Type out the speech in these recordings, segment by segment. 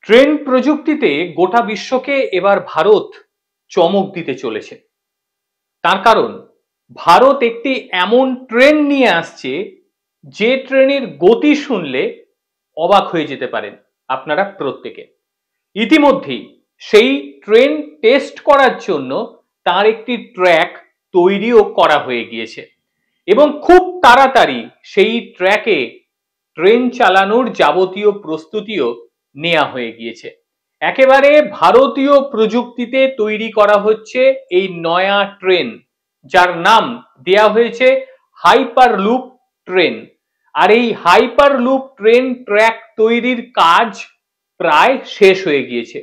Train প্রযুক্তিতে গোটা বিশ্বকে এবার ভারত চমক দিতে চলেছে। তার কারণ ভারত একটি এমন ট্রেন নিয়ে আসছে যে ট্রেনের গতি শুনলে অবাক হয়ে যেতে পারেন আপনারা প্রত্যেকে। ইতিমধ্যেই সেই ট্রেন টেস্ট করার জন্য তার একটি ট্র্যাক তৈরিও করা হয়ে গিয়েছে এবং খুব তাড়াতাড়ি সেই ট্র্যাকে ট্রেন চালানোর যাবতীয় প্রস্তুতিও নেওয়া হয়ে গিয়েছে। একেবারে ভারতীয় প্রযুক্তিতে তৈরি করা হচ্ছে এই নয়া ট্রেন, যার নাম দেয়া হয়েছে হাইপারলুপ ট্রেন। আর এই হাইপারলুপ ট্রেন ট্র্যাক তৈরির কাজ প্রায় শেষ হয়ে গিয়েছে।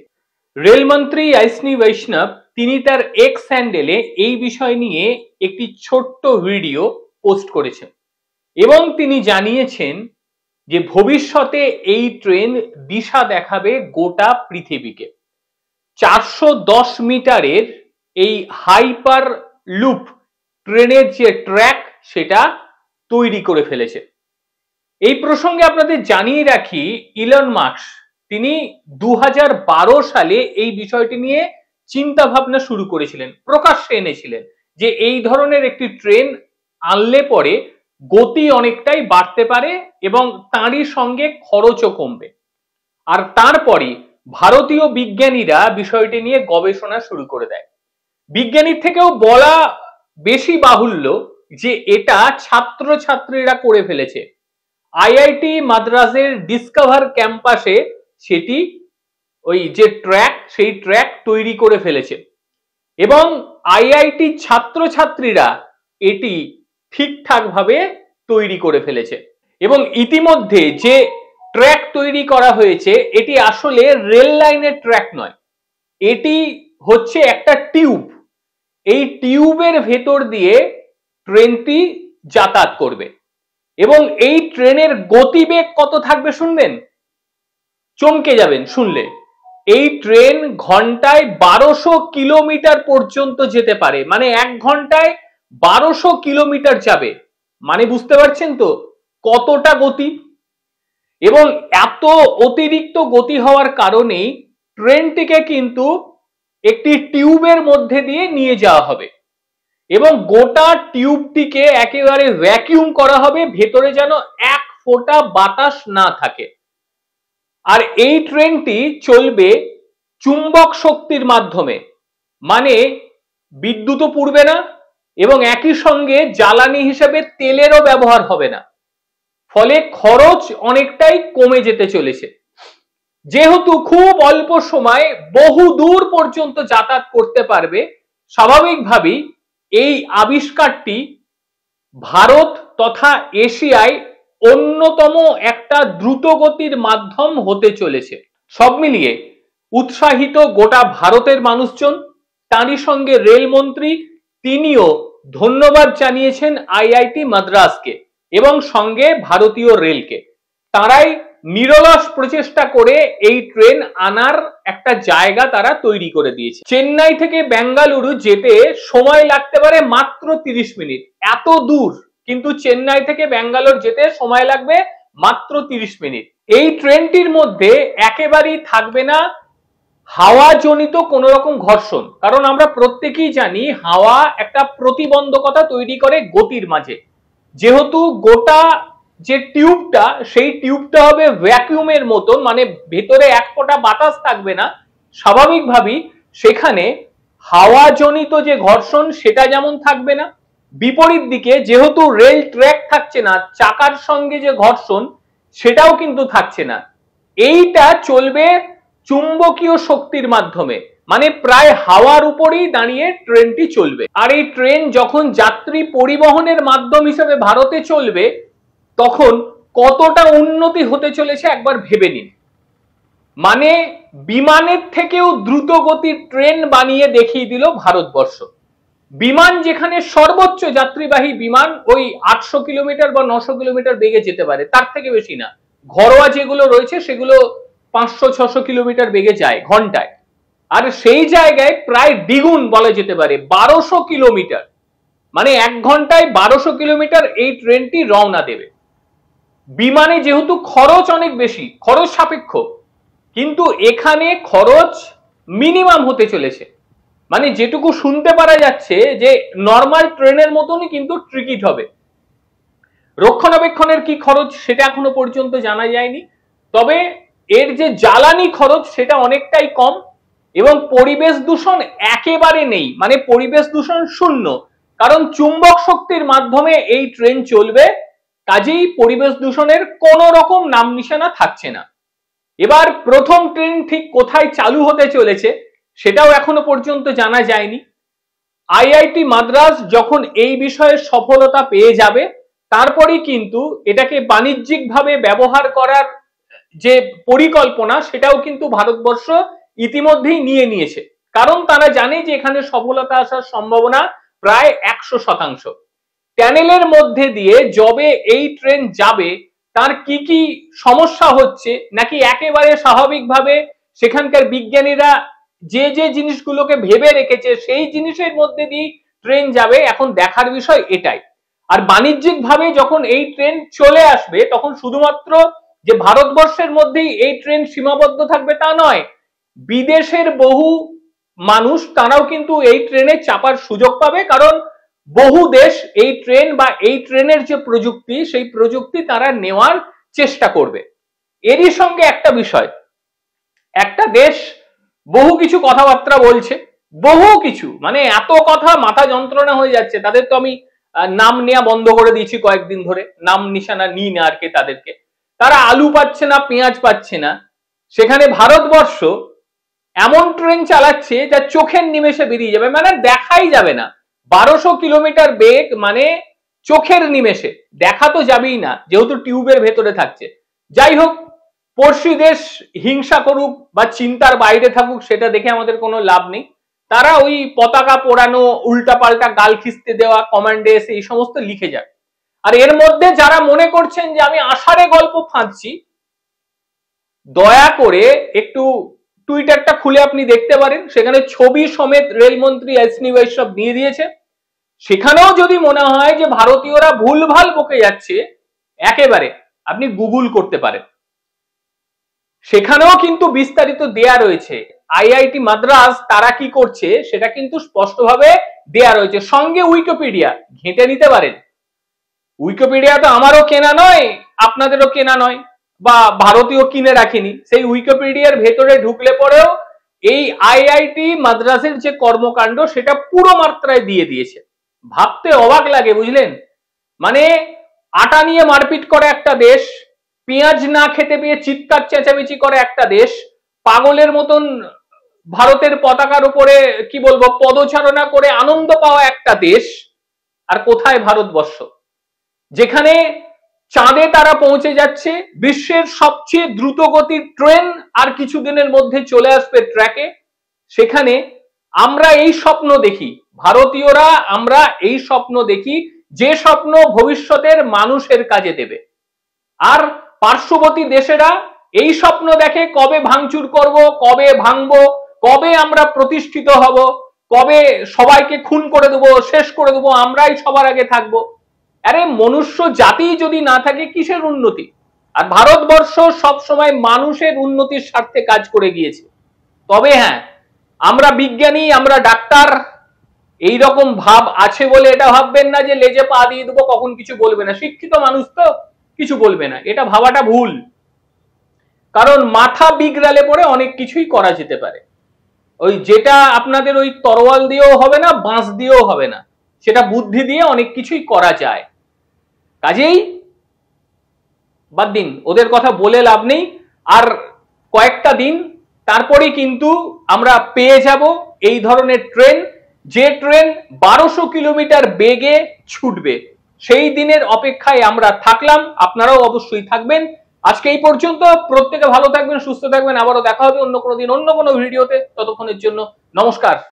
রেলমন্ত্রী অশ্বিনী বৈষ্ণব তিনি তার এক্স হ্যান্ডেলে এই বিষয় নিয়ে একটি ছোট্ট ভিডিও পোস্ট করেছেন এবং তিনি জানিয়েছেন যে ভবিষ্যতে এই ট্রেন দিশা দেখাবে গোটা পৃথিবীকে। 410 মিটারের এই হাইপার লুপ ট্রেনের যে ট্র্যাক সেটা তৈরি করে ফেলেছে। এই প্রসঙ্গে আপনাদের জানিয়ে রাখি, ইলন মাস্ক তিনি 2012 সালে এই বিষয়টি নিয়ে চিন্তা ভাবনা শুরু করেছিলেন, প্রকাশ্যে এনেছিলেন যে এই ধরনের একটি ট্রেন আনলে পরে গতি অনেকটাই বাড়তে পারে এবং তারই সঙ্গে খরচও কমবে। আর তারপরই ভারতীয় বিজ্ঞানীরা বিষয়টি নিয়ে গবেষণা শুরু করে দেয়। বিজ্ঞানীর থেকেও বলা বেশি বাহুল্য যে এটা ছাত্রছাত্রীরা করে ফেলেছে। আইআইটি মাদ্রাজের ডিসকভার ক্যাম্পাসে সেটি ওই যে ট্র্যাক সেই ট্র্যাক তৈরি করে ফেলেছে এবং আইআইটি ছাত্রছাত্রীরা এটি ঠিকঠাক ভাবে তৈরি করে ফেলেছে এবং ইতিমধ্যে যে ট্র্যাক তৈরি করা হয়েছে এটি আসলে রেল লাইনের ট্র্যাক নয়, এটি হচ্ছে একটা টিউব। এই টিউবের ভেতর দিয়ে ট্রেনটি যাতায়াত করবে এবং এই ট্রেনের গতিবেগ কত থাকবে শুনবেন, চমকে যাবেন শুনলে। এই ট্রেন ঘন্টায় 1200 কিলোমিটার পর্যন্ত যেতে পারে, মানে 1 ঘন্টায় 1200 কিলোমিটার যাবে। মানে বুঝতে পারছেন তো কতটা গতি। এবং এত অতিরিক্ত গতি হওয়ার কারণেই ট্রেনটিকে কিন্তু একটি টিউবের মধ্যে দিয়ে নিয়ে যাওয়া হবে এবং গোটা টিউবটিকে একেবারে ভ্যাকিউম করা হবে, ভেতরে যেন এক ফোঁটা বাতাস না থাকে। আর এই ট্রেনটি চলবে চুম্বক শক্তির মাধ্যমে, মানে বিদ্যুৎও পুড়বে না এবং একই সঙ্গে জ্বালানি হিসেবে তেলেরও ব্যবহার হবে না, ফলে খরচ অনেকটাই কমে যেতে চলেছে। যেহেতু খুব অল্প সময় বহু দূর পর্যন্ত যাতায়াত করতে পারবে, স্বাভাবিকভাবেই এই আবিষ্কারটি ভারত তথা এশিয়ায় অন্যতম একটা দ্রুতগতির মাধ্যম হতে চলেছে। সব মিলিয়ে উৎসাহিত গোটা ভারতের মানুষজন, তারই সঙ্গে রেলমন্ত্রী তিনিও ধন্যবাদ জানিয়েছেন আইআইটি মাদ্রাজকে এবং সঙ্গে ভারতীয় রেলকে। তারাই নিরলস প্রচেষ্টা করে এই ট্রেন আনার একটা জায়গা তারা তৈরি করে দিয়েছে। চেন্নাই থেকে বেঙ্গালুরু যেতে সময় লাগতে পারে মাত্র 30 মিনিট, এত দূর, কিন্তু চেন্নাই থেকে ব্যাঙ্গালোর যেতে সময় লাগবে মাত্র 30 মিনিট। এই ট্রেনটির মধ্যে একেবারেই থাকবে না হাওয়াজনিত কোন রকম ঘর্ষণ, কারণ আমরা প্রত্যেকেই জানি হাওয়া একটা প্রতিবন্ধকতা তৈরি করে গতির মাঝে। যেহেতু গোটা যে টিউবটা সেই টিউবটা হবে ভ্যাকুয়ামের মতন, মানে ভেতরে এক ফোঁটা বাতাস থাকবে না, স্বাভাবিকভাবেই সেখানে হাওয়াজনিত যে ঘর্ষণ সেটা যেমন থাকবে না, বিপরীত দিকে যেহেতু রেল ট্র্যাক থাকছে না, চাকার সঙ্গে যে ঘর্ষণ সেটাও কিন্তু থাকছে না। এইটা চলবে চুম্বকীয় শক্তির মাধ্যমে, মানে প্রায় হাওয়ার উপরেই দাঁড়িয়ে ট্রেনটি চলবে। আর এই ট্রেন যখন যাত্রী পরিবহনের মাধ্যম হিসেবে ভারতে চলবে তখন কতটা উন্নতি হতে চলেছে একবার ভেবে নিন। মানে বিমানের থেকেও দ্রুত গতির ট্রেন বানিয়ে দেখিয়ে দিল ভারতবর্ষ। বিমান যেখানে সর্বোচ্চ যাত্রীবাহী বিমান ওই 800 কিলোমিটার বা 900 কিলোমিটার বেগে যেতে পারে, তার থেকে বেশি না। ঘরোয়া যেগুলো রয়েছে সেগুলো 500-600 কিলোমিটার বেগে যায় ঘন্টায়, আর সেই জায়গায় প্রায় দ্বিগুণ বলা যেতে পারে 1200 কিলোমিটার, মানে 1 ঘন্টায় 1200 কিলোমিটার এই ট্রেনটি রওনা দেবে। বিমানে যেহেতু খরচ অনেক বেশি, খরচ সাপেক্ষ, কিন্তু এখানে খরচ মিনিমাম হতে চলেছে, মানে যেটুকু শুনতে পারা যাচ্ছে যে নর্মাল ট্রেনের মতনই কিন্তু টিকিট হবে। রক্ষণাবেক্ষণের কি খরচ সেটা এখনো পর্যন্ত জানা যায়নি, তবে এর যে জ্বালানি খরচ সেটা অনেকটাই কম এবং পরিবেশ দূষণ একেবারে নেই, মানে পরিবেশ দূষণ শূন্য, কারণ চুম্বক শক্তির মাধ্যমে এই ট্রেন চলবে, কাজেই পরিবেশ দূষণের কোনো রকম নাম নিশানা থাকছে না। এবার প্রথম ট্রেন ঠিক কোথায় চালু হতে চলেছে সেটাও এখনো পর্যন্ত জানা যায়নি। আইআইটি মাদ্রাজ যখন এই বিষয়ে সফলতা পেয়ে যাবে তারপরেই কিন্তু এটাকে বাণিজ্যিকভাবে ব্যবহার করার যে পরিকল্পনা সেটাও কিন্তু ভারতবর্ষ ইতিমধ্যেই নিয়ে নিয়েছে, কারণ তারা জানে যে এখানে সফলতা আসার সম্ভাবনা প্রায় 100%। টানেলের মধ্যে দিয়ে যবে এই ট্রেন যাবে তার কি কি সমস্যা হচ্ছে নাকি একেবারে স্বাভাবিকভাবে সেখানকার বিজ্ঞানীরা যে যে জিনিসগুলোকে ভেবে রেখেছে সেই জিনিসের মধ্যে দিয়ে ট্রেন যাবে, এখন দেখার বিষয় এটাই। আর বাণিজ্যিকভাবে যখন এই ট্রেন চলে আসবে তখন শুধুমাত্র যে ভারতবর্ষের মধ্যেই এই ট্রেন সীমাবদ্ধ থাকবে তা নয়, বিদেশের বহু মানুষ তারাও কিন্তু এই ট্রেনে চাপার সুযোগ পাবে, কারণ বহু দেশ এই ট্রেন বা এই ট্রেনের যে প্রযুক্তি সেই প্রযুক্তি তারা নেওয়ার চেষ্টা করবে। এরই সঙ্গে একটা বিষয়, একটা দেশ বহু কিছু কথাবার্তা বলছে, বহু কিছু, মানে এত কথা মাথা যন্ত্রণা হয়ে যাচ্ছে তাদের, তো আমি নাম নেওয়া বন্ধ করে দিয়েছি কয়েকদিন ধরে, নাম নিশানা নিই না আর কি তাদেরকে। তারা আলু পাচ্ছে না, পেঁয়াজ পাচ্ছে না, সেখানে ভারতবর্ষ এমন ট্রেন চালাচ্ছে যা চোখের নিমেষে বেরিয়ে যাবে, মানে দেখাই যাবে না। 1200 কিলোমিটার বেগ, মানে চোখের নিমেষে দেখা তো যাবেই না যেহেতু টিউবের ভেতরে থাকছে। যাই হোক, পড়শি দেশ হিংসা করুক বা চিন্তার বাইরে থাকুক সেটা দেখে আমাদের কোনো লাভ নেই, তারা ওই পতাকা পোড়ানো, উল্টাপাল্টা গাল খিস্তে দেওয়া, কমান্ডে এসে এই সমস্ত লিখে যায়। আর এর মধ্যে যারা মনে করছেন যে আমি আষাঢ়ে গল্প ফাঁদছি, দয়া করে একটু টুইটারটা খুলে আপনি দেখতে পারেন, সেখানে ছবি সমেত রেলমন্ত্রী অশ্বিনী বৈষ্ণব দিয়ে দিয়েছে। সেখানেও যদি মনে হয় যে ভারতীয়রা ভুলভাল বকে যাচ্ছে, একেবারে আপনি গুগল করতে পারেন, সেখানেও কিন্তু বিস্তারিত দেয়া রয়েছে। আইআইটি মাদ্রাজ তারা কি করছে সেটা কিন্তু স্পষ্টভাবে দেয়া রয়েছে, সঙ্গে উইকিপিডিয়া ঘেঁটে নিতে পারেন। উইকিপিডিয়া তো আমারও কেনা নয়, আপনাদেরও কেনা নয়, বা ভারতীয় কিনে রাখিনি, সেই উইকিপিডিয়ার ভেতরে ঢুকলে পরেও এই আইআইটি মাদ্রাসের যে কর্মকাণ্ড সেটা পুরো মাত্রায় দিয়ে দিয়েছে। ভাবতে অবাক লাগে, বুঝলেন, মানে আটা নিয়ে মারপিট করে একটা দেশ, পেঁয়াজ না খেতে পেয়ে চিৎকার চেঁচামেচি করে একটা দেশ, পাগলের মতন ভারতের পতাকার উপরে কি বলবো পদচারণা করে আনন্দ পাওয়া একটা দেশ, আর কোথায় ভারতবর্ষ, যেখানে চাঁদে তারা পৌঁছে যাচ্ছে, বিশ্বের সবচেয়ে দ্রুতগতির ট্রেন আর কিছুদিনের মধ্যে চলে আসবে ট্র্যাকে, সেখানে আমরা এই স্বপ্ন দেখি, ভারতীয়রা আমরা এই স্বপ্ন দেখি যে স্বপ্ন ভবিষ্যতের মানুষের কাজে দেবে, আর পার্শ্ববর্তী দেশেরা এই স্বপ্ন দেখে কবে ভাঙচুর করব, কবে ভাঙবো, কবে আমরা প্রতিষ্ঠিত হব, কবে সবাইকে খুন করে দেবো, শেষ করে দেবো, আমরাই সবার আগে থাকবো। আরে মনুষ্য জাতি যদি না থাকে কিসের উন্নতি? আর ভারতবর্ষ সব সময় মানুষের উন্নতির স্বার্থে কাজ করে গিয়েছে। তবে হ্যাঁ, আমরা বিজ্ঞানী, আমরা ডাক্তার, এই রকম ভাব আছে বলে এটা ভাববেন না যে লেজে পা দিয়ে দেবো কখন কিছু বলবে না, শিক্ষিত মানুষ তো কিছু বলবে না, এটা ভাবাটা ভুল, কারণ মাথা বিগড়ালে পরে অনেক কিছুই করা যেতে পারে। ওই যেটা আপনাদের ওই তরোয়াল দিয়েও হবে না, বাঁশ দিয়েও হবে না, সেটা বুদ্ধি দিয়ে অনেক কিছুই করা যায়। কাজেই বাদ দিন, ওদের কথা বলে লাভ নেই। আর কয়েকটা দিন তারপরেই কিন্তু আমরা পেয়ে যাব এই ধরনের ট্রেন, যে ট্রেন 1200 কিলোমিটার বেগে ছুটবে। সেই দিনের অপেক্ষায় আমরা থাকলাম, আপনারাও অবশ্যই থাকবেন। আজকে এই পর্যন্ত, প্রত্যেকে ভালো থাকবেন, সুস্থ থাকবেন, আবারও দেখা হবে অন্য কোনো দিন অন্য কোনো ভিডিওতে। ততক্ষণের জন্য নমস্কার।